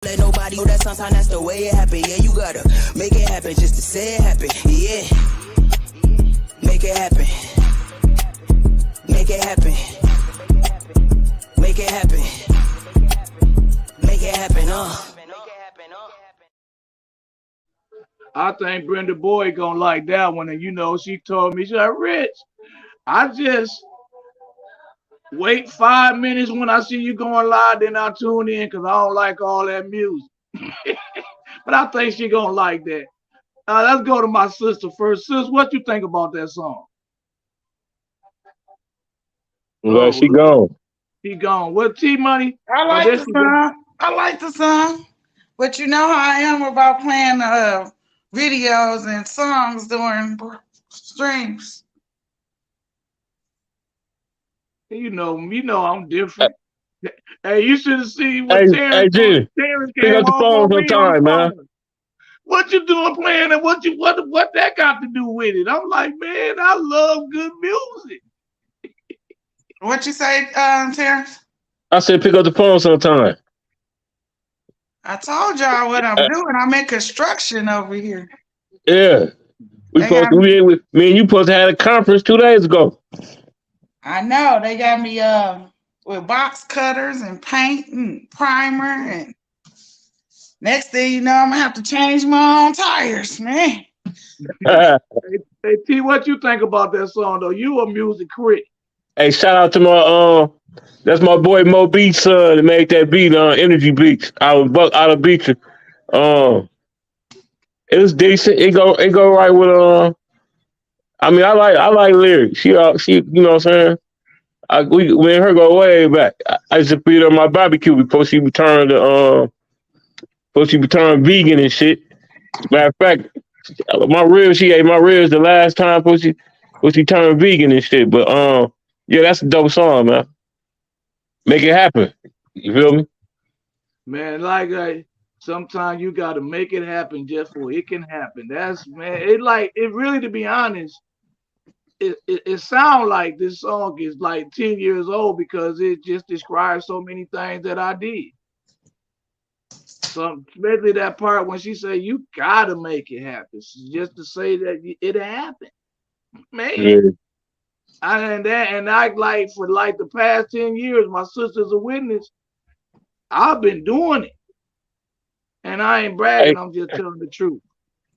Let nobody know that sometimes that's the way it happen. Yeah, you gotta make it happen just to say it happen. Yeah, make it happen. Make it happen. Make it happen. Make it happen. I think Brenda Boyd gonna like that one, and she told me, she's like, Rich, I just wait 5 minutes when I see you going live, then I tune in because I don't like all that music. But I think she gonna like that. Let's go to my sister first. Sis, what you think about that song? Well, she gone. She gone. What T Money? I like the song. I like the song. But you know how I am about playing videos and songs during streams. You know I'm different. Hey, you should have seen what Terrence Gina, pick came up the home phone on me on sometime, the man. phone. What you doing playing and what that got to do with it? I'm like, man, I love good music. What you say, Terrence? I said pick up the phone sometime. I told y'all what I'm doing. I'm in construction over here. Yeah. Me and you supposed to have a conference 2 days ago. I know. They got me with box cutters and paint and primer, and next thing you know, I'm gonna have to change my own tires, man. Hey, T, what you think about that song though? You a music critic. Hey, shout out to my that's my boy Mo Beats son that made that beat on Energy Beats out of Beecher. It was decent. It go right with I mean I like lyrics. She you know what I'm saying? We and her go way back. I used to beat her my barbecue before she returned vegan and shit. Matter of fact, she ate my ribs the last time before she turned vegan and shit. But yeah, that's a dope song, man. Make it happen. You feel me? Man, sometimes you gotta make it happen just for it can happen. That's man, it really, to be honest, it sounds like this song is like 10 years old because it just describes so many things that I did. So especially that part when she said you gotta make it happen, just to say that it happened, man. Yeah. I like for like the past 10 years, my sister's a witness. I've been doing it, and I ain't bragging. I'm just telling the truth.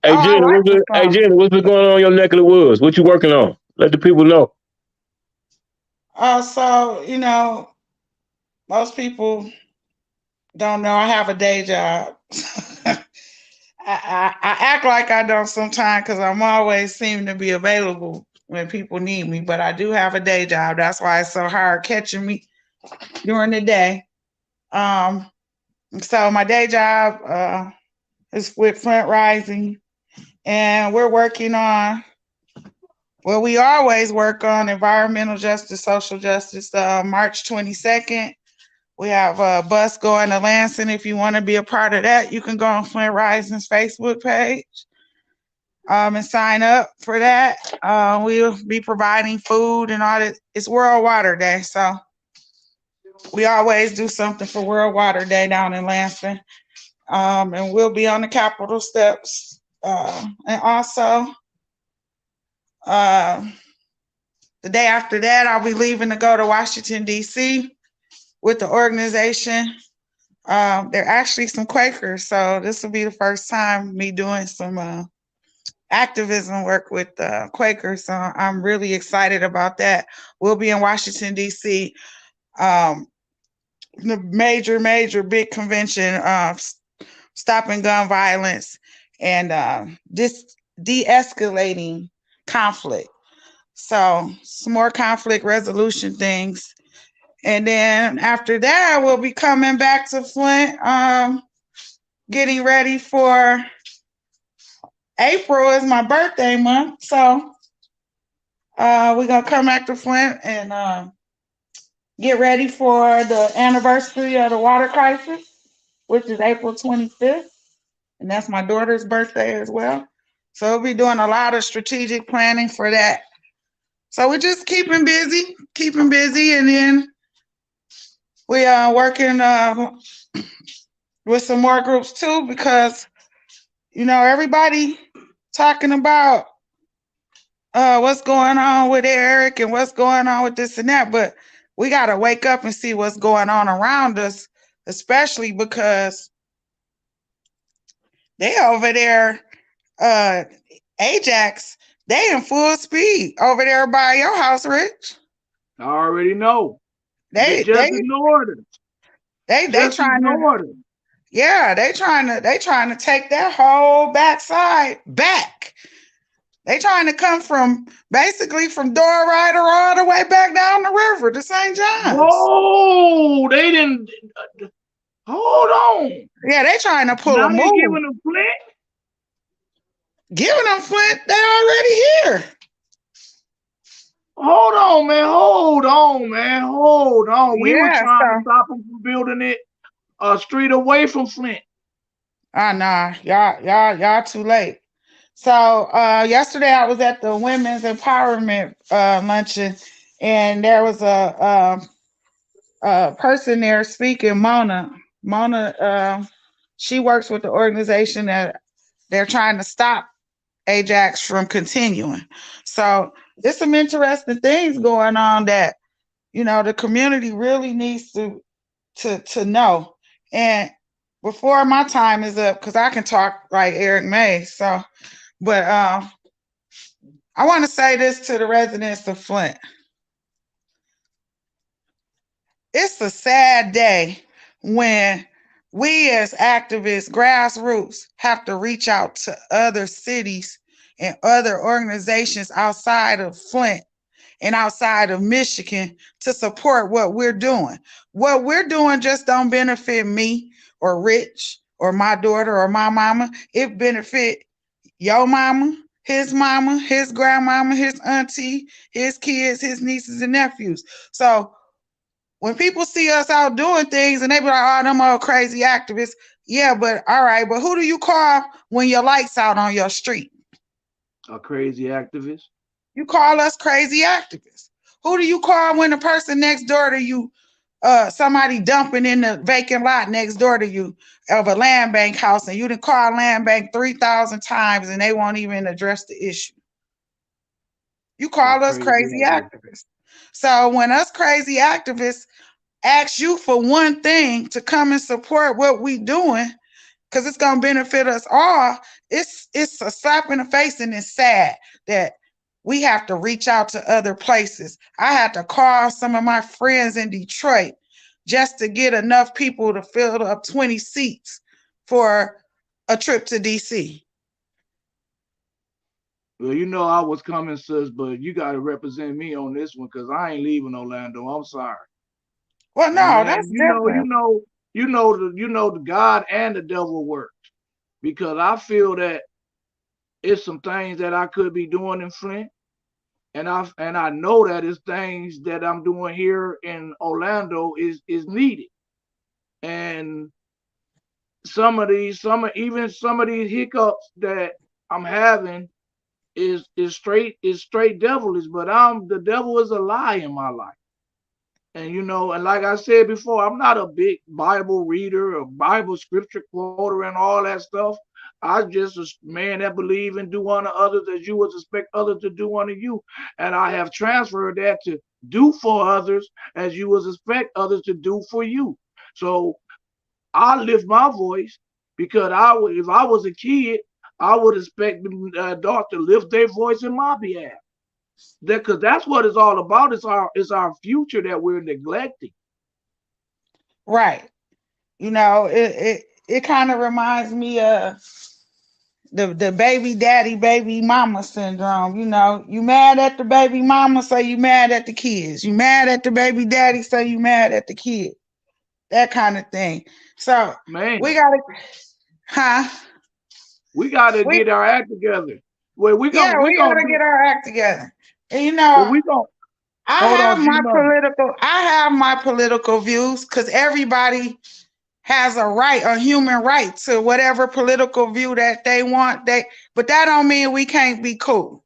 Hey Gina, what's been going on in your neck of the woods? What you working on? Let the people know. So most people don't know I have a day job. I act like I don't sometimes because I'm always seem to be available when people need me, but I do have a day job. That's why it's so hard catching me during the day. So my day job is with Flint Rising, and we're working on, well, we always work on environmental justice, social justice. March 22nd, we have a bus going to Lansing. If you want to be a part of that, you can go on Flint Rising's Facebook page and sign up for that. We'll be providing food and all that. It's World Water Day, so we always do something for World Water Day down in Lansing. And we'll be on the Capitol steps. And also, the day after that, I'll be leaving to go to Washington, D.C. with the organization. They're actually some Quakers, so this will be the first time me doing some activism work with Quakers. So I'm really excited about that. We'll be in Washington, D.C. The major big convention of stopping gun violence and de-escalating conflict. So some more conflict resolution things. And then after that, we'll be coming back to Flint, getting ready for April is my birthday month. So we're going to come back to Flint and get ready for the anniversary of the water crisis, which is April 25th. And that's my daughter's birthday as well. So we'll be doing a lot of strategic planning for that. So we're just keeping busy. And then we are working with some more groups too, because everybody talking about what's going on with Eric and what's going on with this and that, but we got to wake up and see what's going on around us, especially because they over there, Ajax, they in full speed over there by your house, Rich. I already know. They Just ignored it. they Just trying to ignored it. yeah, they trying to take that whole backside back. They trying to come from basically from Door Rider all the way back down the river to St. John's. Whoa, they didn't. Hold on. Yeah, they trying to pull Now a they move. giving them Flint. Giving them Flint, they already here. Hold on, man. Hold on, man. Hold on. We were Yeah, trying to so stop them from building it a street away from Flint. nah, y'all too late. So yesterday I was at the women's empowerment luncheon, and there was a person there speaking, Mona. Mona, she works with the organization that they're trying to stop Ajax from continuing. So there's some interesting things going on that the community really needs to know. And before my time is up, because I can talk like Eric May. So, but I want to say this to the residents of Flint. It's a sad day when we as activists, grassroots, have to reach out to other cities and other organizations outside of Flint and outside of Michigan to support what we're doing. What we're doing just don't benefit me or Rich or my daughter or my mama. It benefit your mama, his grandmama, his auntie, his kids, his nieces and nephews. So when people see us out doing things and they be like, oh, them old crazy activists. Yeah, but all right, but who do you call when your lights out on your street? A crazy activist. You call us crazy activists. Who do you call when the person next door to you, somebody dumping in the vacant lot next door to you of a land bank house, and you done call land bank 3,000 times and they won't even address the issue? You call us crazy activists. So when us crazy activists ask you for one thing to come and support what we doing, because it's gonna benefit us all, it's a slap in the face, and it's sad that we have to reach out to other places. I had to call some of my friends in Detroit just to get enough people to fill up 20 seats for a trip to DC. Well, I was coming, sis, but you got to represent me on this one because I ain't leaving Orlando. I'm sorry. Well, no, that's different. The God and the devil work, because I feel that it's some things that I could be doing in Flint, and I know that it's things that I'm doing here in Orlando is needed, and some of these hiccups that I'm having is straight devilish, but the devil is a lie in my life. And and like I said before, I'm not a big Bible reader or Bible scripture quoter and all that stuff. I'm just a man that believe and do unto others as you would expect others to do unto you. And I have transferred that to do for others as you would expect others to do for you. So I lift my voice because if I was a kid, I would expect the adults to lift their voice in my behalf. Because that's what it's all about. It's our future that we're neglecting. Right. It kind of reminds me of the baby daddy, baby mama syndrome. You mad at the baby mama, so you mad at the kids. You mad at the baby daddy, so you mad at the kid. That kind of thing. So man, we gotta get our act together. Well, we gotta get our act together. And I have my political views, because everybody has a human right to whatever political view that they want. But that don't mean we can't be cool.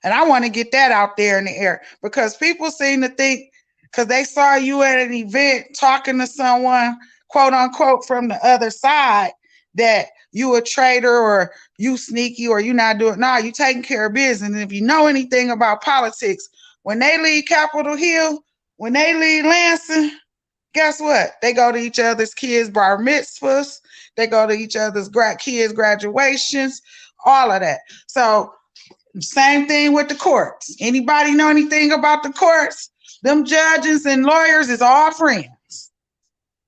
And I want to get that out there in the air, because people seem to think because they saw you at an event talking to someone quote unquote from the other side that you a traitor or you sneaky or you not doing. Nah, you taking care of business. And if you know anything about politics, when they leave Capitol Hill, when they leave Lansing, guess what? They go to each other's kids' bar mitzvahs. They go to each other's kids' graduations, all of that. So same thing with the courts. Anybody know anything about the courts? Them judges and lawyers is all friends.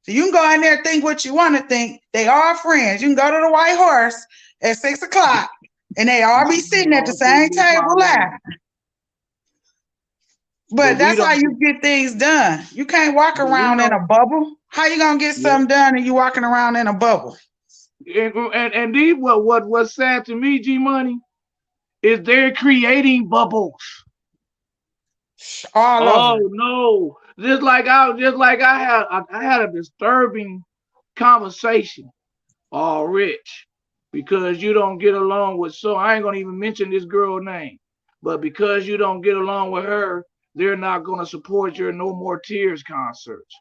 So you can go in there and think what you want to think. They are friends. You can go to the White Horse at 6 o'clock and they all be sitting at the same table laughing. But that's how you get things done. You can't walk around in a bubble. How you gonna get something done and you walking around in a bubble? And these what's sad to me, G Money, is they're creating bubbles. All over. No. Just like I had a disturbing conversation. Rich, because you don't get along with, so I ain't gonna even mention this girl's name, but because you don't get along with her, they're not gonna support your No More Tears concerts.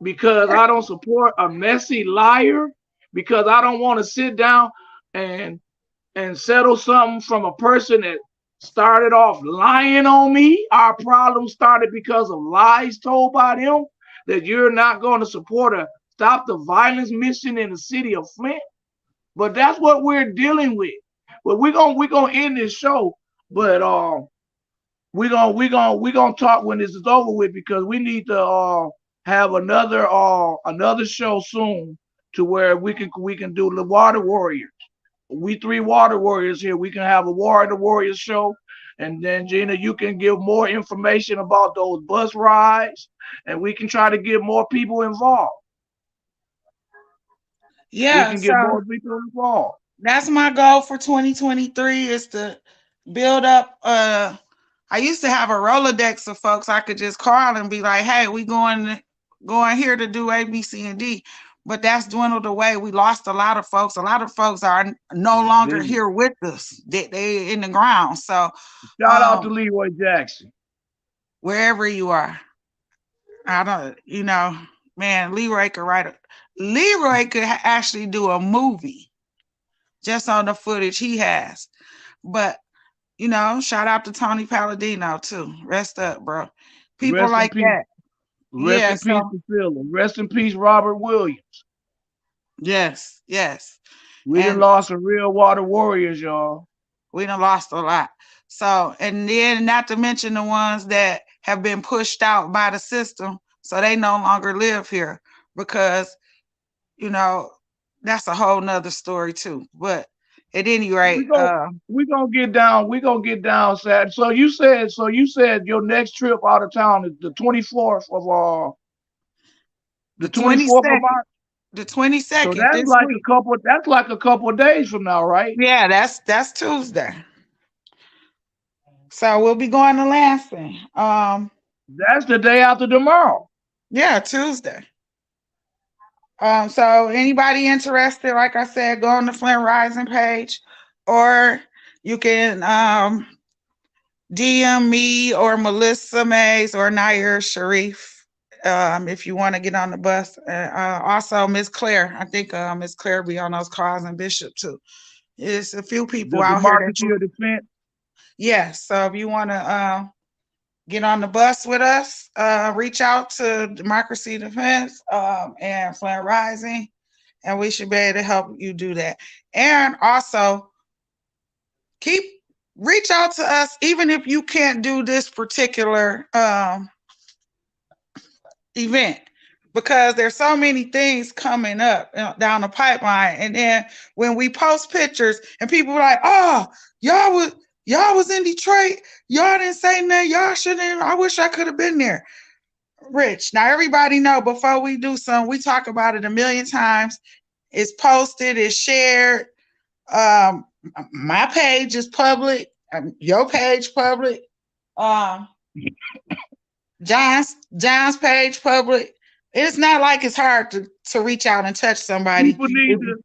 Because I don't support a messy liar, because I don't want to sit down and settle something from a person that started off lying on me. Our problem started because of lies told by them, that you're not going to support a stop the violence mission in the city of Flint. But that's what we're dealing with. But we're gonna end this show. But we're gonna talk when this is over with, because we need to have another show soon, to where we can do the Water Warriors. We 3 Water Warriors here. We can have a War of the Warriors show. And then, Gina, you can give more information about those bus rides, and we can try to get more people involved. Yeah, we can get more people involved. That's my goal for 2023, is to build up. I used to have a Rolodex of folks I could just call and be like, "Hey, we going here to do A, B, C, and D." But that's dwindled away. We lost a lot of folks. A lot of folks are no longer here with us. They in the ground. So shout out to Leroy Jackson. Wherever you are. I don't, man, Leroy could actually do a movie just on the footage he has. But, shout out to Tony Palladino too. Rest up, bro. People Rest like that. Rest in peace to Phil. Rest in peace, Robert Williams. Yes. We done lost a real Water Warriors, y'all. We done lost a lot. So, and then not to mention the ones that have been pushed out by the system, so they no longer live here, because, that's a whole nother story too. But at any rate, we're gonna get down sad. So you said your next trip out of town is the 24th of the 24th of March. The 22nd. So that's like a couple of days from now, right? Yeah, that's Tuesday. So we'll be going to Lansing. That's the day after tomorrow. Yeah, Tuesday. So anybody interested, like I said, go on the Flint Rising page, or you can DM me or Melissa Mays or Nair Sharif if you want to get on the bus. Also, Miss Claire. I think Miss Claire be on those calls, and Bishop too. It's a few people out here. Yes. So if you want to get on the bus with us, reach out to Democracy Defense and Flint Rising, and we should be able to help you do that. And also, reach out to us, even if you can't do this particular event, because there's so many things coming up down the pipeline. And then when we post pictures and people are like, "Oh, y'all was in Detroit, y'all didn't say nothing, y'all shouldn't, I wish I could have been there." Rich, now everybody know, before we do something, we talk about it a million times. It's posted, it's shared. My page is public, your page public, John's page public. It's not like it's hard to reach out and touch somebody. People need to,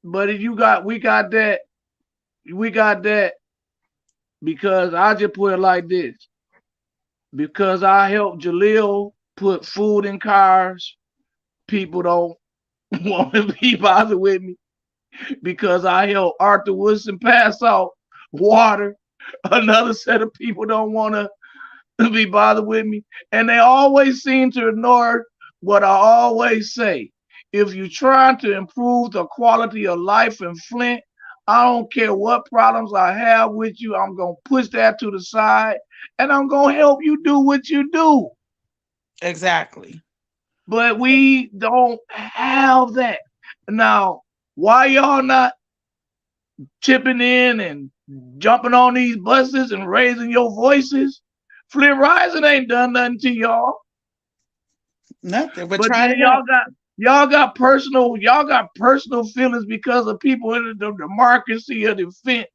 but if we got that because I just put it like this. Because I helped Jaleel put food in cars, people don't want to be bothered with me because I helped Arthur Woodson pass out water. Another set of people don't want to be bothered with me. And they always seem to ignore what I always say. If you're trying to improve the quality of life in Flint, I don't care what problems I have with you, I'm going to push that to the side and I'm going to help you do what you do. Exactly. But we don't have that. Now, why y'all not chipping in and jumping on these buses and raising your voices? Flint Rising ain't done nothing to y'all. Nothing. But But try then to help. y'all got personal feelings because of people in the democracy of the Flint.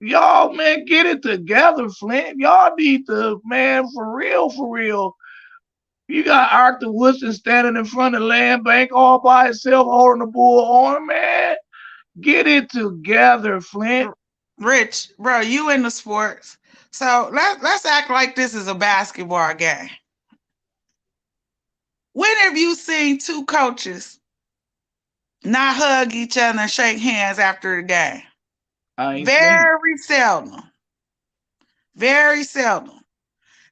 Y'all, man, get it together, Flint. Y'all need to, man, for real. You got Arthur Woodson standing in front of the land bank all by himself holding the bullhorn, man. Get it together, Flint. Rich, bro, you in the sports. So let's act like this is a basketball game. When have you seen two coaches not hug each other and shake hands after the game? I ain't seen it. Very seldom. Very seldom.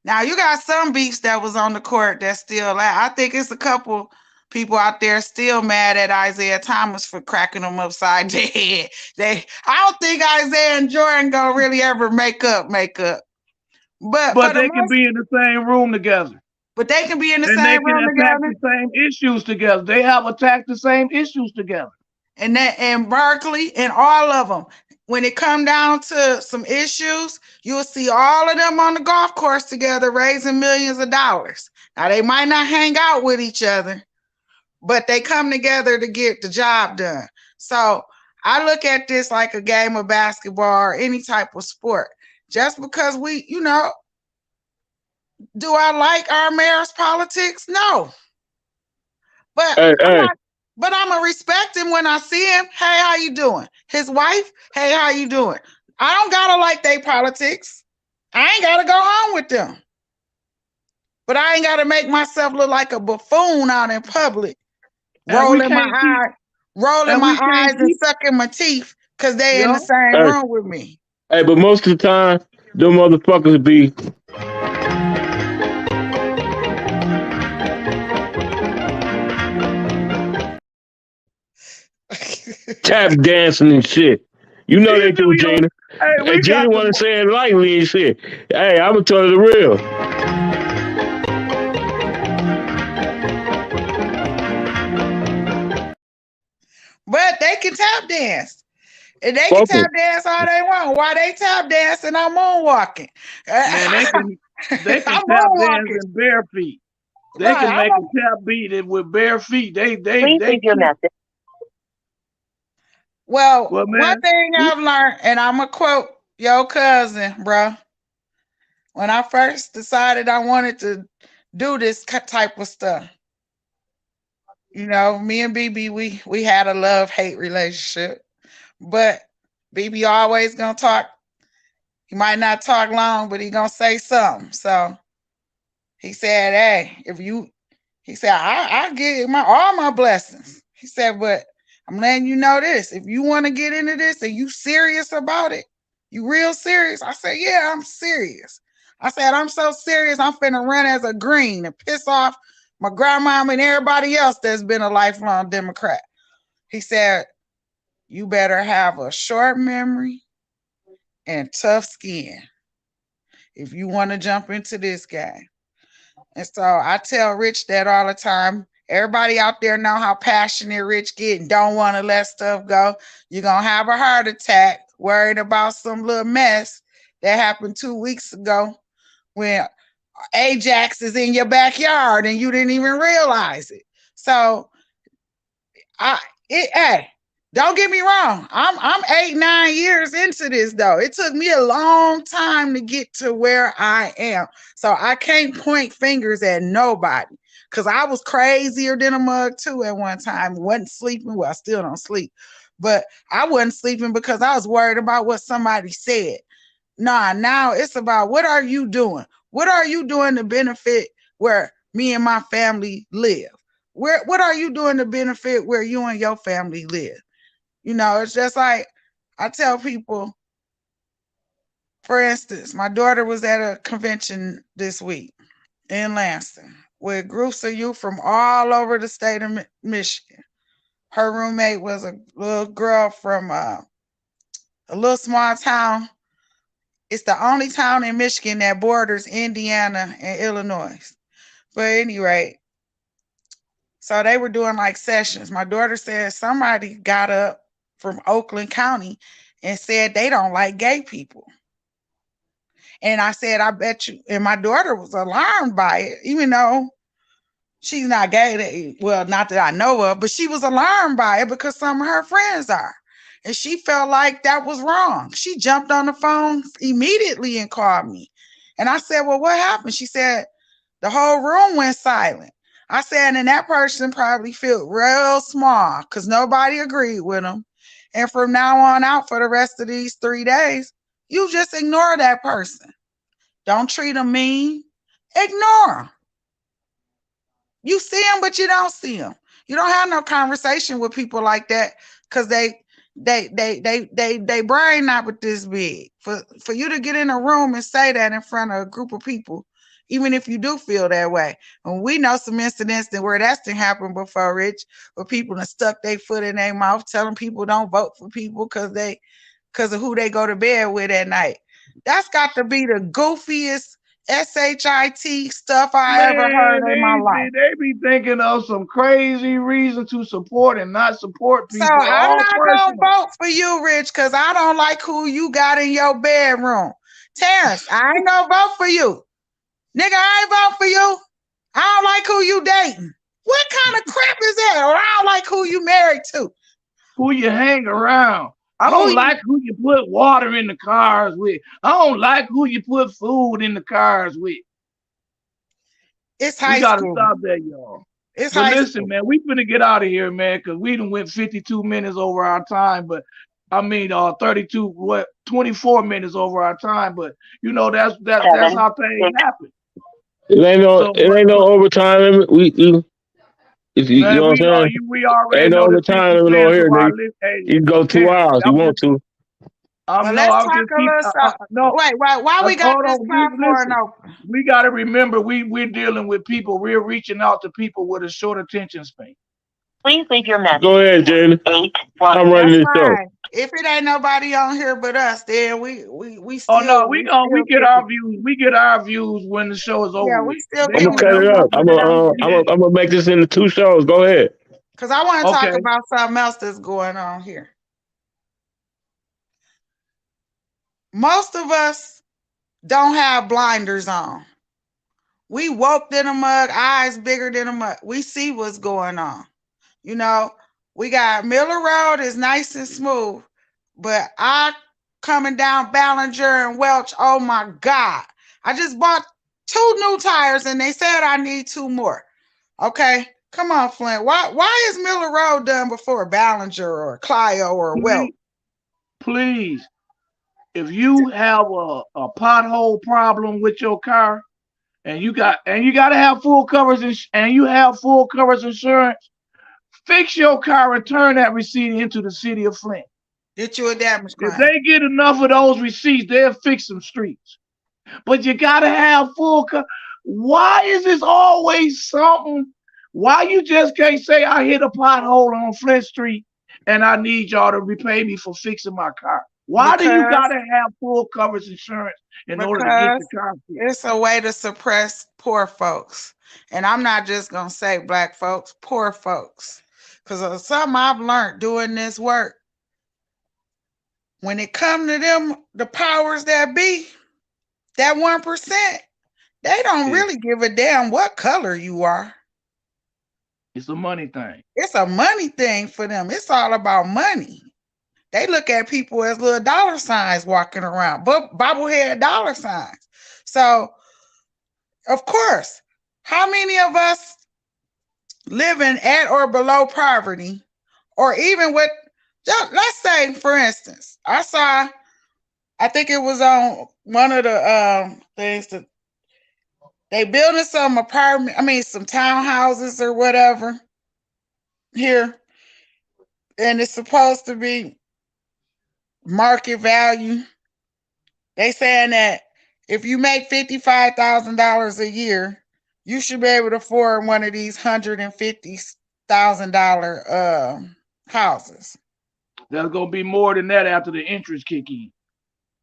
Now you got some beefs that was on the court that's still I think it's a couple people out there still mad at Isaiah Thomas for cracking them upside the head. I don't think Isaiah and Jordan gonna really ever make up. But they can be in the same room together. But they can be in the and they same can room attack together. the same issues together. They have attacked the same issues together. And Berkeley and all of them. When it come down to some issues, you'll see all of them on the golf course together raising millions of dollars. Now, they might not hang out with each other, but they come together to get the job done. So I look at this like a game of basketball or any type of sport. Just because we, do I like our mayor's politics? No. But I'm gonna respect him when I see him. Hey, how you doing? His wife, hey, how you doing? I don't gotta like their politics. I ain't gotta go home with them. But I ain't gotta make myself look like a buffoon out in public, rolling my eyes and sucking my teeth because they in the same room with me. Hey, but most of the time, them motherfuckers be tap dancing and shit. You know they do, Gina. Hey, Gina want to say it lightly and shit. Hey, I'm gonna tell her the real. But they can tap dance. And they can tap dance all they want. While they tap dancing, I'm moonwalking. Man, they can tap dance in bare feet. They can make a tap beat with bare feet. They your message. Well, one thing I've learned, and I'm going to quote your cousin, bro. When I first decided I wanted to do this type of stuff, me and BB, we had a love-hate relationship. But BB always going to talk. He might not talk long, but he going to say something. So he said, hey, I give all my blessings. He said, but I'm letting you know this. If you want to get into this and you serious about it, you real serious? I said, yeah, I'm serious. I said, I'm so serious, I'm finna run as a green and piss off my grandma and everybody else that's been a lifelong Democrat. He said, you better have a short memory and tough skin if you want to jump into this game. And so I tell Rich that all the time. Everybody out there know how passionate Rich get and don't want to let stuff go. You're going to have a heart attack worried about some little mess that happened 2 weeks ago when Ajax is in your backyard and you didn't even realize it. So, hey, don't get me wrong. I'm 8-9 years into this though. It took me a long time to get to where I am. So I can't point fingers at nobody because I was crazier than a mug too at one time. Wasn't sleeping. Well, I still don't sleep, but I wasn't sleeping because I was worried about what somebody said. Nah, now it's about what are you doing? What are you doing to benefit where me and my family live? what are you doing to benefit where you and your family live? You know, it's just like I tell people, for instance, my daughter was at a convention this week in Lansing with groups of youth from all over the state of Michigan. Her roommate was a little girl from a little small town. It's the only town in Michigan that borders Indiana and Illinois. But at any rate, so they were doing like sessions. My daughter said somebody got up from Oakland County and said they don't like gay people. And I said, I bet you. And my daughter was alarmed by it, even though she's not gay. Well, not that I know of, but she was alarmed by it because some of her friends are. And she felt like that was wrong. She jumped on the phone immediately and called me. And I said, well, what happened? She said, the whole room went silent. I said, and that person probably felt real small because nobody agreed with them. And from now on out, for the rest of these 3 days, you just ignore that person. Don't treat them mean. Ignore them. You see them, but you don't see them. You don't have no conversation with people like that because they brain not with this big. For you to get in a room and say that in front of a group of people, even if you do feel that way. And we know some incidents where that's been happened before, Rich, where people have stuck their foot in their mouth telling people don't vote for people because of who they go to bed with at night. That's got to be the goofiest SHIT stuff I ever heard in my life. They be thinking of some crazy reason to support and not support people. So I'm not going to vote for you, Rich, because I don't like who you got in your bedroom. Terrence, I ain't going to vote for you. Nigga, I ain't vote for you. I don't like who you dating. What kind of crap is that? Or I don't like who you married to. Who you hang around. I don't like who you put water in the cars with. I don't like who you put food in the cars with. It's high school. We gotta stop that, y'all. It's but listen, man, we finna get out of here, man, because we done went 52 minutes over our time, but 24 minutes over our time, but you know that's how things happen. It ain't no overtime. You know what I'm saying? We already ain't no know overtime over here. You can go 2 hours. You want to? Well, let's talk a little something. Wait, why we got this platform open? We got to remember we're dealing with people. We're reaching out to people with a short attention span. Please leave your message. Go ahead, Gina. I'm running this show. If it ain't nobody on here but us, then we still. Oh no, we get our views. We get our views when the show is over. Yeah, we still. I'm gonna cut it up. I'm gonna make this into 2 shows. Go ahead. Because I want to talk about something else that's going on here. Most of us don't have blinders on. We woke than a mug, eyes bigger than a mug. We see what's going on. You know, we got Miller Road is nice and smooth, but I coming down Ballinger and Welch, oh my God. I just bought 2 new tires and they said I need 2 more. Okay, come on, Flint. Why is Miller Road done before Ballinger or Clio or Welch? Please, if you have a pothole problem with your car and you got to have full coverage and you have full coverage insurance, fix your car and turn that receipt into the city of Flint. Get you a damage claim. If they get enough of those receipts, they'll fix some streets. But you got to have full coverage. Why is this always something? Why you just can't say I hit a pothole on Flint Street and I need y'all to repay me for fixing my car? Why do you got to have full coverage insurance in order to get the car fixed? It's a way to suppress poor folks. And I'm not just going to say black folks, poor folks. Because something I've learned doing this work, when it comes to them, the powers that be, that 1%, they don't really give a damn what color you are. It's a money thing. It's a money thing for them. It's all about money. They look at people as little dollar signs walking around, bobblehead dollar signs. So, of course, how many of us living at or below poverty, or even with, let's say, for instance, I think it was on one of the things that They building some some townhouses or whatever here, and it's supposed to be market value. They saying that if you make $55,000 a year, you should be able to afford one of these $150,000 houses. There's gonna be more than that after the interest kick in.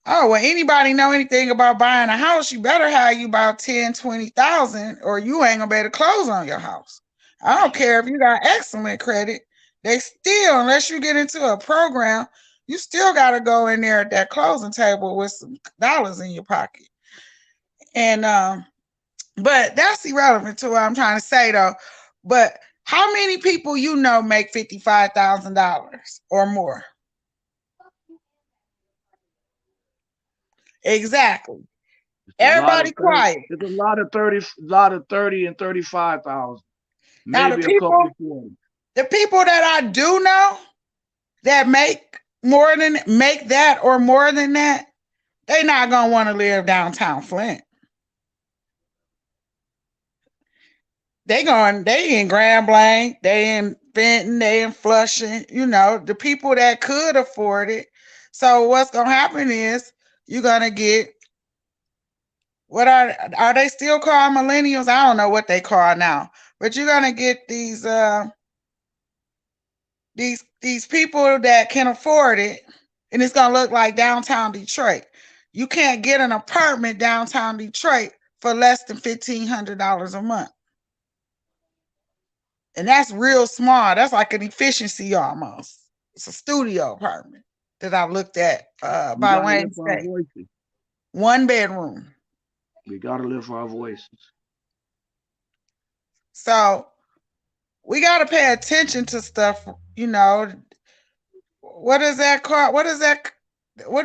Oh, well, anybody know anything about buying a house, you better have you about 10, 20,000, or you ain't gonna be able to close on your house. I don't care if you got excellent credit. They still, unless you get into a program, you still got to go in there at that closing table with some dollars in your pocket. And but that's irrelevant to what I'm trying to say though. But how many people you know make $55,000 or more? Exactly. Everybody quiet. It's a lot of 30 and 35,000. Now Maybe a couple of 40. The people that I do know that make that or more than that, they not gonna want to live downtown Flint. They in Grand Blanc, they in Benton, they in Flushing, the people that could afford it. So what's gonna happen is you're gonna get, what are they still called millennials? I don't know what they call now, but you're gonna get these people that can afford it, and it's gonna look like downtown Detroit. You can't get an apartment downtown Detroit for less than $1,500 a month. And that's real small. That's like an efficiency almost. It's a studio apartment that I looked at by Wayne State. 1 bedroom. We gotta live for our voices. So we gotta pay attention to stuff, What is that called? What do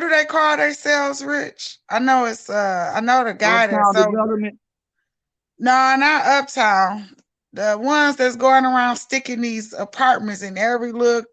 they call themselves, Rich? I know it's I know the guy Uptown that's development. No, not Uptown. The ones that's going around sticking these apartments in every little